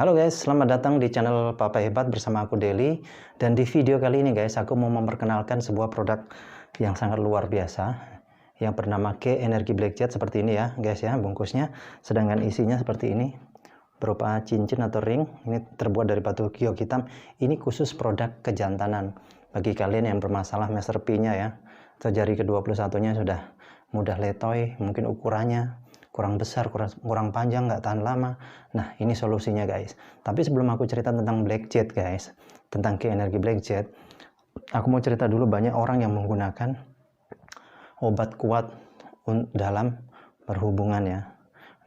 Halo guys, selamat datang di channel Papa Hebat bersama aku Deli. Dan di video kali ini guys, aku mau memperkenalkan sebuah produk yang sangat luar biasa yang bernama K Energy Black Jet seperti ini ya guys ya, bungkusnya. Sedangkan isinya seperti ini, berupa cincin atau ring. Ini terbuat dari batu giok hitam. Ini khusus produk kejantanan bagi kalian yang bermasalah Master P-nya ya, atau jari ke-21-nya sudah mudah letoy, mungkin ukurannya kurang besar, kurang panjang, nggak tahan lama. Nah, ini solusinya guys. Tapi sebelum aku cerita tentang Black Jet guys, tentang K Energy Black Jet, aku mau cerita dulu banyak orang yang menggunakan obat kuat dalam berhubungan ya.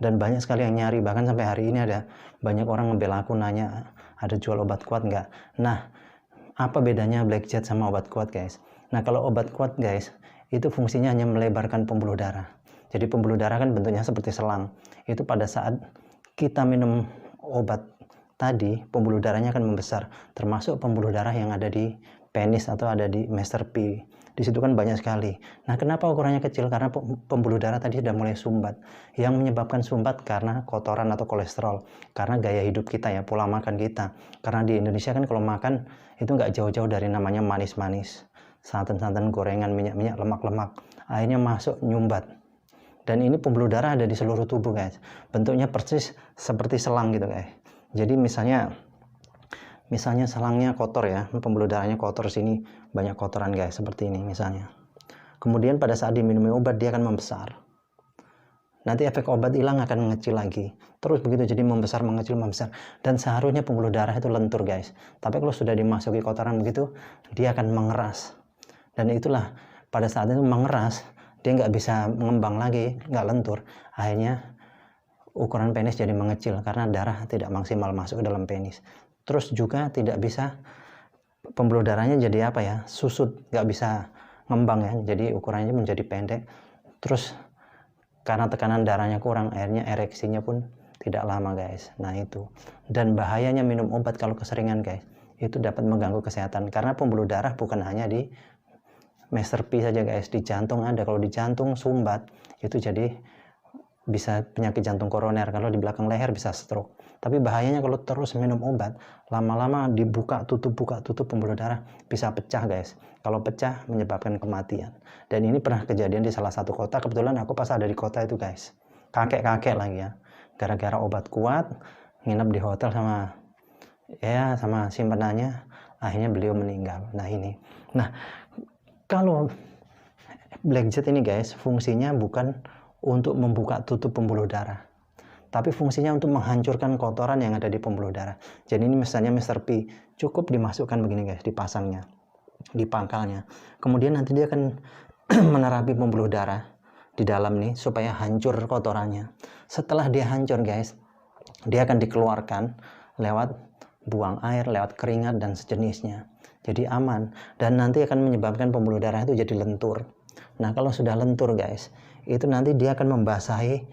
Dan banyak sekali yang nyari, bahkan sampai hari ini ada banyak orang ngebel aku nanya, ada jual obat kuat nggak? Nah, apa bedanya Black Jet sama obat kuat guys? Nah, kalau obat kuat guys, itu fungsinya hanya melebarkan pembuluh darah. Jadi pembuluh darah kan bentuknya seperti selang. Itu pada saat kita minum obat tadi, pembuluh darahnya akan membesar. Termasuk pembuluh darah yang ada di penis atau ada di Master P. Di situ kan banyak sekali. Nah, kenapa ukurannya kecil? Karena pembuluh darah tadi sudah mulai sumbat. Yang menyebabkan sumbat karena kotoran atau kolesterol. Karena gaya hidup kita ya, pola makan kita. Karena di Indonesia kan kalau makan itu nggak jauh-jauh dari namanya manis-manis. Santan-santan, gorengan, minyak-minyak, lemak-lemak. Akhirnya masuk nyumbat. Dan ini pembuluh darah ada di seluruh tubuh guys. Bentuknya persis seperti selang gitu guys. Jadi misalnya selangnya kotor ya, pembuluh darahnya kotor, sini banyak kotoran guys, seperti ini misalnya. Kemudian pada saat diminum obat dia akan membesar. Nanti efek obat hilang akan mengecil lagi. Terus begitu, jadi membesar, mengecil, membesar. Dan seharusnya pembuluh darah itu lentur guys. Tapi kalau sudah dimasuki kotoran begitu, dia akan mengeras. Dan itulah pada saat itu mengeras, dia nggak bisa mengembang lagi, nggak lentur. Akhirnya ukuran penis jadi mengecil karena darah tidak maksimal masuk ke dalam penis. Terus juga tidak bisa, pembuluh darahnya jadi apa ya, susut, nggak bisa ngembang ya, jadi ukurannya menjadi pendek. Terus karena tekanan darahnya kurang, akhirnya ereksinya pun tidak lama guys. Nah itu, dan bahayanya minum obat kalau keseringan guys, itu dapat mengganggu kesehatan. Karena pembuluh darah bukan hanya di Master P saja guys, di jantung ada. Kalau di jantung sumbat, itu jadi bisa penyakit jantung koroner. Kalau di belakang leher bisa stroke. Tapi bahayanya kalau terus minum obat, lama-lama dibuka tutup pembuluh darah, bisa pecah guys. Kalau pecah menyebabkan kematian. Dan ini pernah kejadian di salah satu kota. Kebetulan aku pas ada di kota itu guys, kakek-kakek lagi ya, gara-gara obat kuat nginep di hotel sama simpenannya, akhirnya beliau meninggal. Nah ini, kalau Black Jet ini guys, fungsinya bukan untuk membuka tutup pembuluh darah, tapi fungsinya untuk menghancurkan kotoran yang ada di pembuluh darah. Jadi ini misalnya Master P, cukup dimasukkan begini guys, dipasangnya di pangkalnya. Kemudian nanti dia akan menerapi pembuluh darah di dalam nih supaya hancur kotorannya. Setelah dia hancur guys, dia akan dikeluarkan lewat buang air, lewat keringat dan sejenisnya. Jadi aman, dan nanti akan menyebabkan pembuluh darah itu jadi lentur. Nah, kalau sudah lentur guys, itu nanti dia akan membasahi,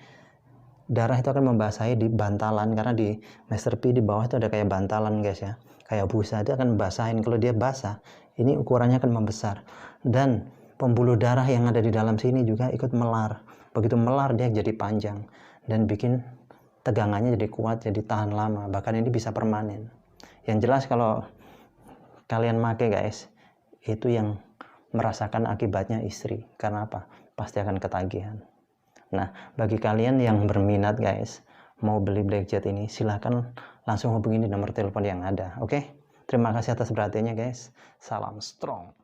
darah itu akan membasahi di bantalan. Karena di Master P di bawah itu ada kayak bantalan guys ya, kayak busa, itu akan membasahin. Kalau dia basah, ini ukurannya akan membesar. Dan pembuluh darah yang ada di dalam sini juga ikut melar. Begitu melar dia jadi panjang dan bikin tegangannya jadi kuat, jadi tahan lama. Bahkan ini bisa permanen. Yang jelas kalau kalian make guys, itu yang merasakan akibatnya istri. Karena apa? Pasti akan ketagihan. Nah, bagi kalian yang berminat guys, mau beli Black Jet ini, silahkan langsung hubungi di nomor telepon yang ada. Oke? Terima kasih atas perhatiannya guys. Salam strong.